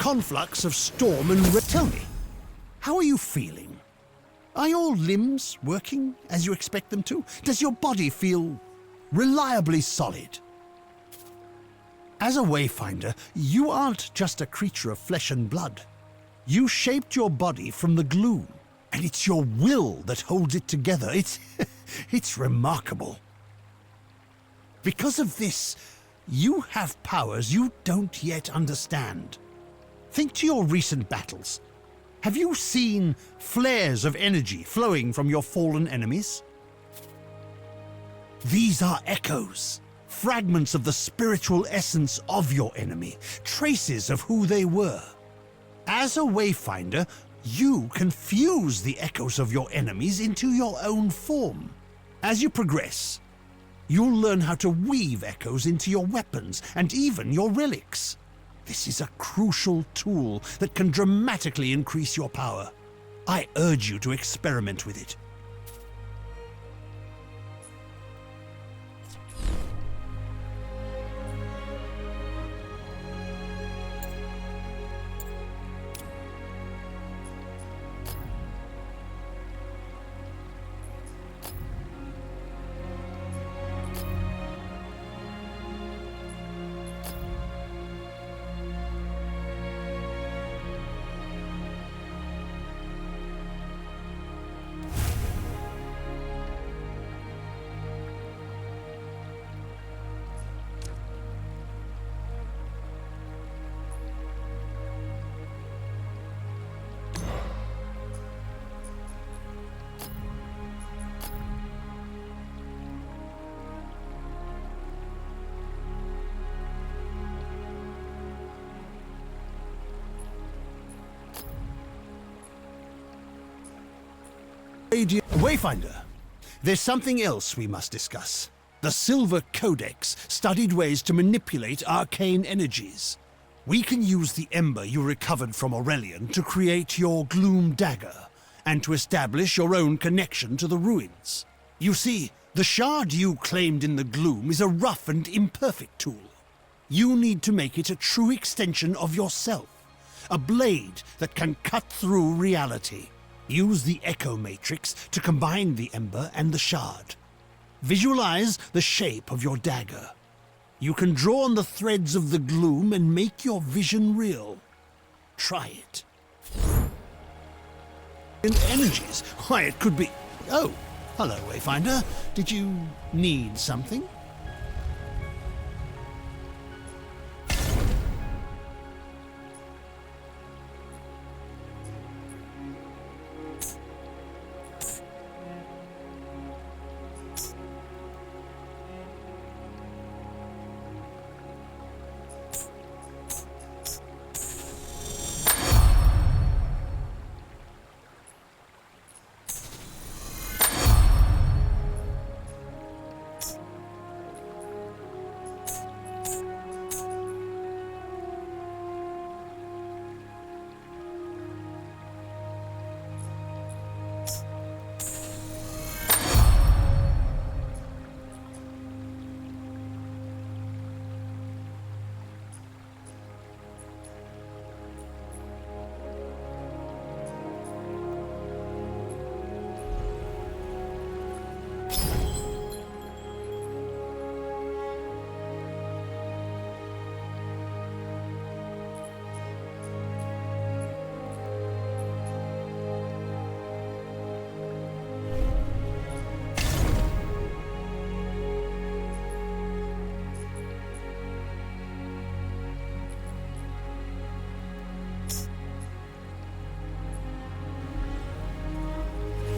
conflux of storm and Tell me, how are you feeling? Are your limbs working as you expect them to? Does your body feel reliably solid? As a Wayfinder, you aren't just a creature of flesh and blood. You shaped your body from the gloom, and it's your will that holds it together. It's remarkable. Because of this, you have powers you don't yet understand. Think to your recent battles. Have you seen flares of energy flowing from your fallen enemies? These are echoes, fragments of the spiritual essence of your enemy, traces of who they were. As a Wayfinder, you can fuse the echoes of your enemies into your own form. As you progress, you'll learn how to weave echoes into your weapons and even your relics. This is a crucial tool that can dramatically increase your power. I urge you to experiment with it. Wayfinder, there's something else we must discuss. The Silver Codex studied ways to manipulate arcane energies. We can use the ember you recovered from Aurelian to create your Gloom Dagger, and to establish your own connection to the ruins. You see, the shard you claimed in the gloom is a rough and imperfect tool. You need to make it a true extension of yourself, a blade that can cut through reality. Use the Echo Matrix to combine the ember and the shard. Visualize the shape of your dagger. You can draw on the threads of the gloom and make your vision real. Try it. And energies, why it could be... Oh, hello Wayfinder. Did you need something?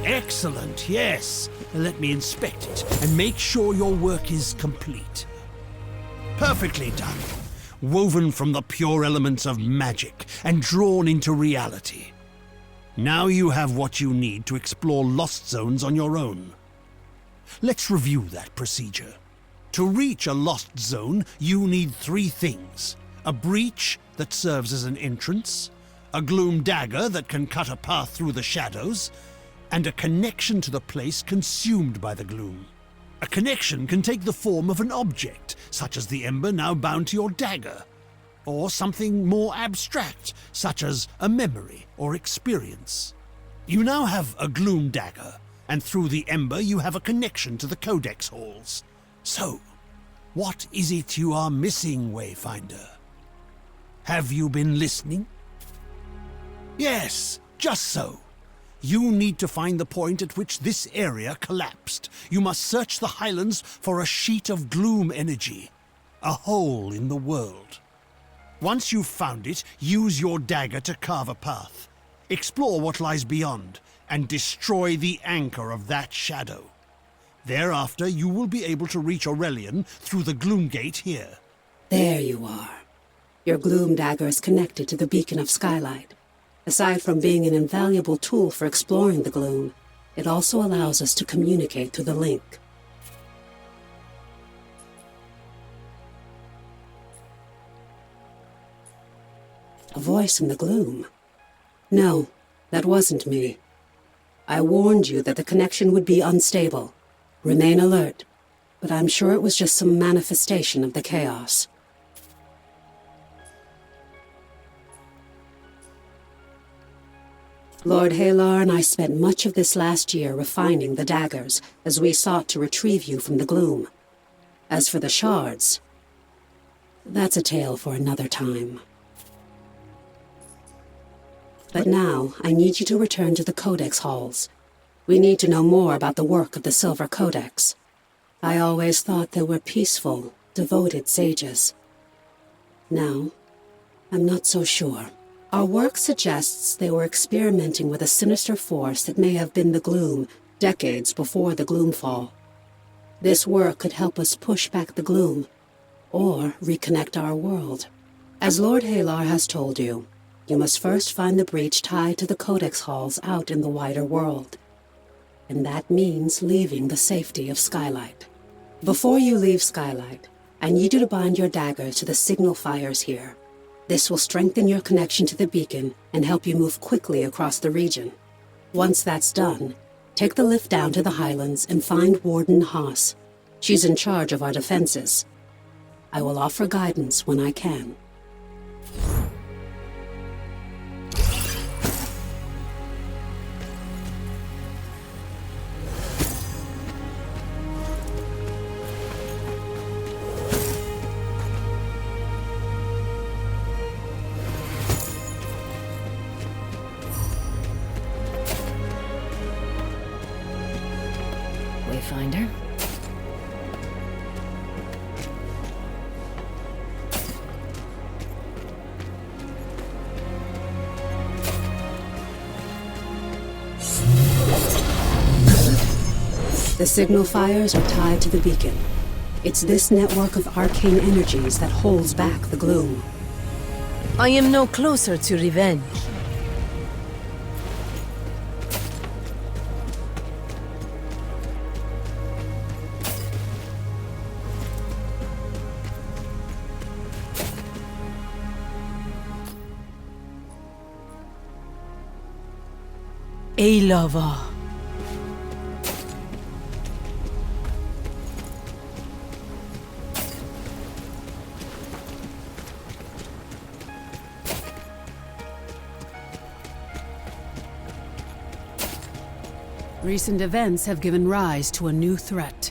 Excellent, yes. Let me inspect it and make sure your work is complete. Perfectly done. Woven from the pure elements of magic and drawn into reality. Now you have what you need to explore lost zones on your own. Let's review that procedure. To reach a lost zone, you need 3 things. A breach that serves as an entrance, a gloom dagger that can cut a path through the shadows, and a connection to the place consumed by the gloom. A connection can take the form of an object, such as the ember now bound to your dagger. or something more abstract, such as a memory or experience. You now have a gloom dagger, and through the ember you have a connection to the codex halls. So, what is it you are missing, Wayfinder? Have you been listening? Yes, just so. You need to find the point at which this area collapsed. You must search the highlands for a sheet of gloom energy, a hole in the world. Once you've found it, use your dagger to carve a path. Explore what lies beyond, and destroy the anchor of that shadow. Thereafter, you will be able to reach Aurelian through the gloom gate here. There you are. Your gloom dagger is connected to the beacon of skylight. Aside from being an invaluable tool for exploring the gloom, it also allows us to communicate through the link. A voice in the gloom. No, that wasn't me. I warned you that the connection would be unstable. Remain alert, but I'm sure it was just some manifestation of the chaos. Lord Halar and I spent much of this last year refining the daggers as we sought to retrieve you from the gloom. As for the shards, that's a tale for another time. But now, I need you to return to the Codex halls. We need to know more about the work of the Silver Codex. I always thought they were peaceful, devoted sages. Now, I'm not so sure. Our work suggests they were experimenting with a sinister force that may have been the gloom, decades before the Gloomfall. This work could help us push back the gloom, or reconnect our world. As Lord Halar has told you, you must first find the breach tied to the Codex halls out in the wider world. And that means leaving the safety of Skylight. Before you leave Skylight, I need you to bind your dagger to the signal fires here. This will strengthen your connection to the beacon and help you move quickly across the region. Once that's done, take the lift down to the Highlands and find Warden Haas. She's in charge of our defenses. I will offer guidance when I can. Wayfinder? The signal fires are tied to the beacon. It's this network of arcane energies that holds back the gloom. I am no closer to revenge. A lover. Recent events have given rise to a new threat.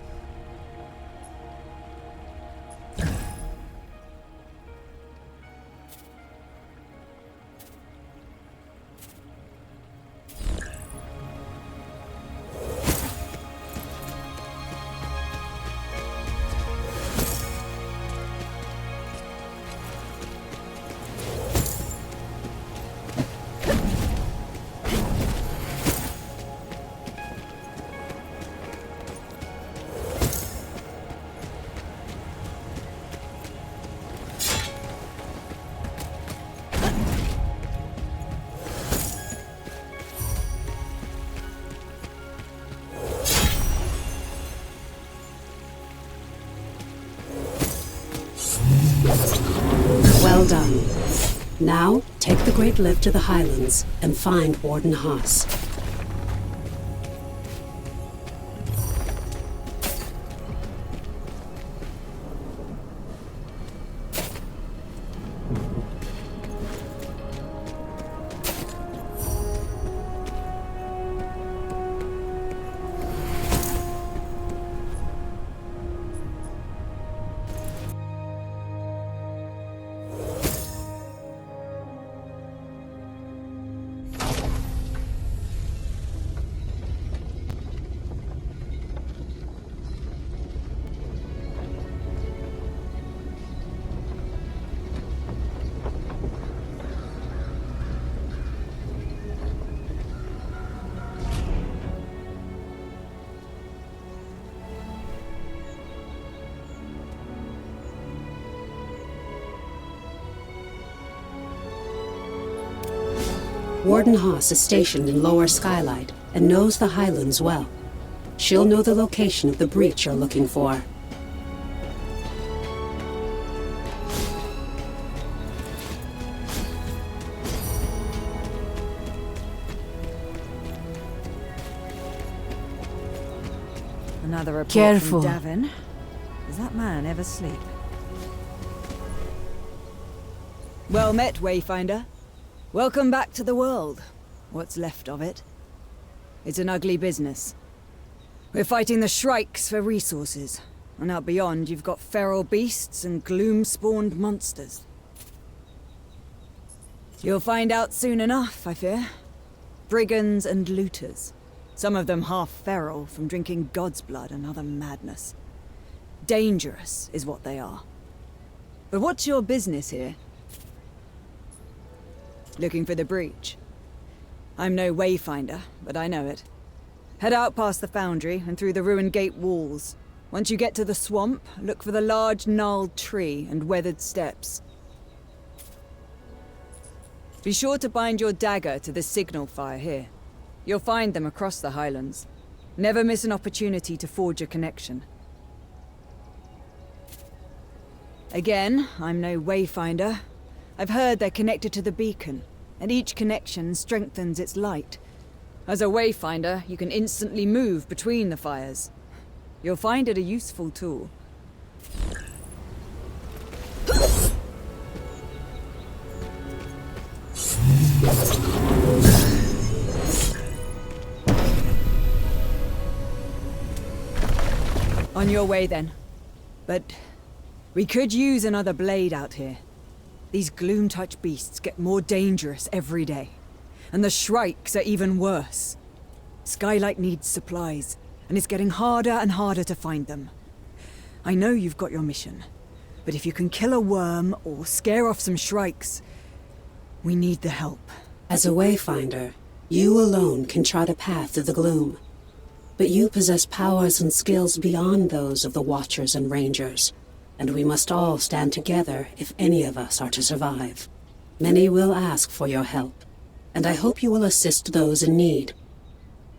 Well done. Now, take the Great Lift to the Highlands and find Warden Haas. Warden Haas is stationed in Lower Skylight and knows the Highlands well. She'll know the location of the breach you're looking for. Another report Careful. from Davin. Does that man ever sleep? Well met, Wayfinder. Welcome back to the world. What's left of it. It's an ugly business. We're fighting the Shrikes for resources. And out beyond, you've got feral beasts and gloom-spawned monsters. You'll find out soon enough, I fear. Brigands and looters. Some of them half feral from drinking God's blood and other madness. Dangerous is what they are. But what's your business here? Looking for the breach. I'm no Wayfinder, but I know it. Head out past the foundry and through the ruined gate walls. Once you get to the swamp, look for the large gnarled tree and weathered steps. Be sure to bind your dagger to the signal fire here. You'll find them across the Highlands. Never miss an opportunity to forge a connection. Again, I'm no Wayfinder. I've heard they're connected to the beacon, and each connection strengthens its light. As a Wayfinder, you can instantly move between the fires. You'll find it a useful tool. On your way then. But we could use another blade out here. These gloom-touch beasts get more dangerous every day. And the Shrikes are even worse. Skylight needs supplies, and it's getting harder and harder to find them. I know you've got your mission, but if you can kill a worm or scare off some Shrikes, we need the help. As a Wayfinder, you alone can chart a path through the gloom. But you possess powers and skills beyond those of the Watchers and Rangers, and we must all stand together if any of us are to survive. Many will ask for your help, and I hope you will assist those in need.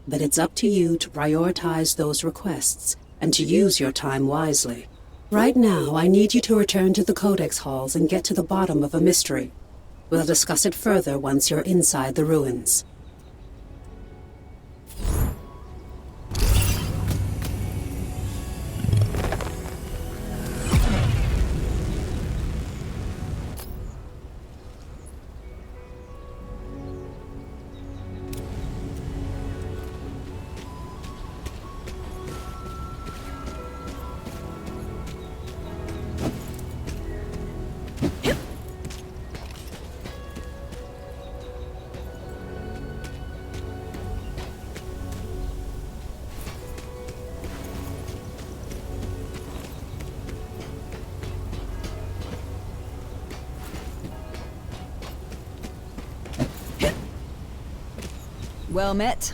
But it's up to you to prioritize those requests and to use your time wisely. Right now, I need you to return to the Codex halls and get to the bottom of a mystery. We'll discuss it further once you're inside the ruins. Well met.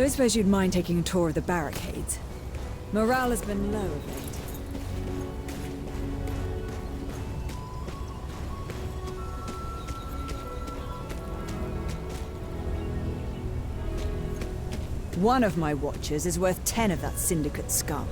Don't suppose you'd mind taking a tour of the barricades? Morale has been low of late. One of my watches is worth 10 of that syndicate scum.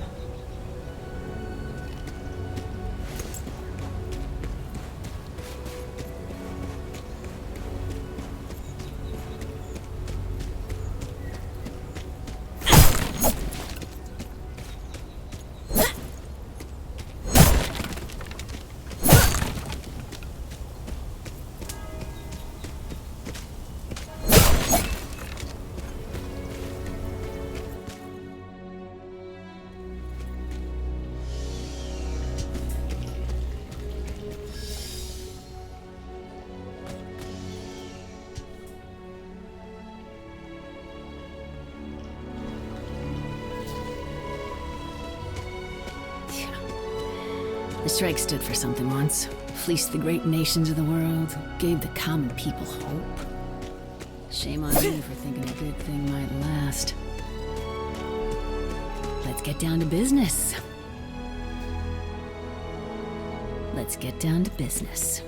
The strike stood for something once. Fleeced the great nations of the world, gave the common people hope. Shame on me for thinking a good thing might last. Let's get down to business. Let's get down to business.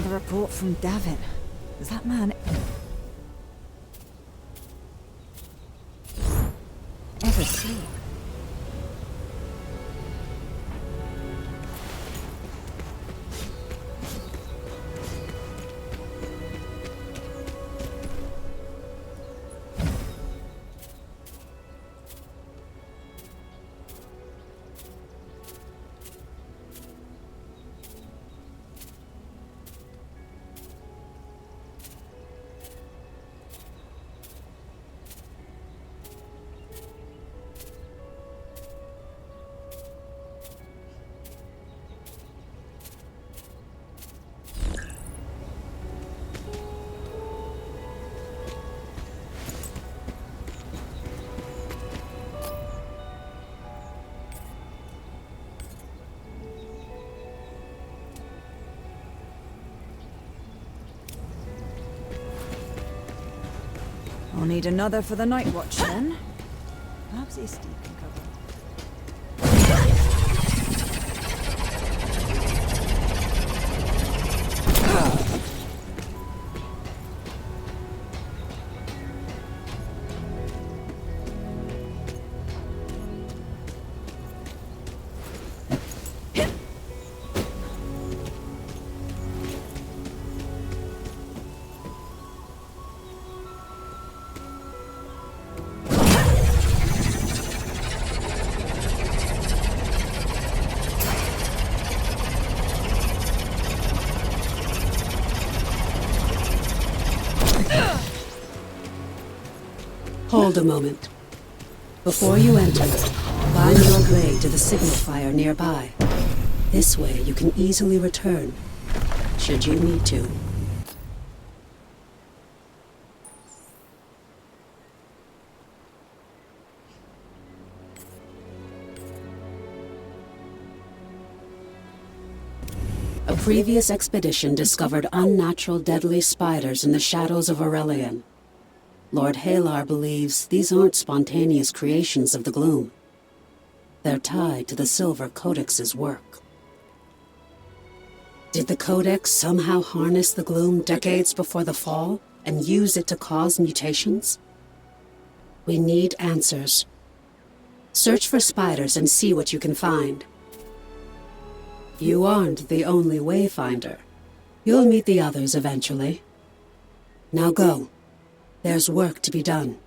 Another report from Davin. Is that man ever sleep? I'll need another for the night watch then. Perhaps Isti can cover. Hold a moment. Before you enter, bind your blade to the signifier nearby. This way you can easily return, should you need to. A previous expedition discovered unnatural deadly spiders in the shadows of Aurelian. Lord Halar believes these aren't spontaneous creations of the gloom. They're tied to the Silver Codex's work. Did the Codex somehow harness the gloom decades before the fall and use it to cause mutations? We need answers. Search for spiders and see what you can find. You aren't the only Wayfinder. You'll meet the others eventually. Now go. There's work to be done.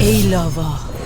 A lover.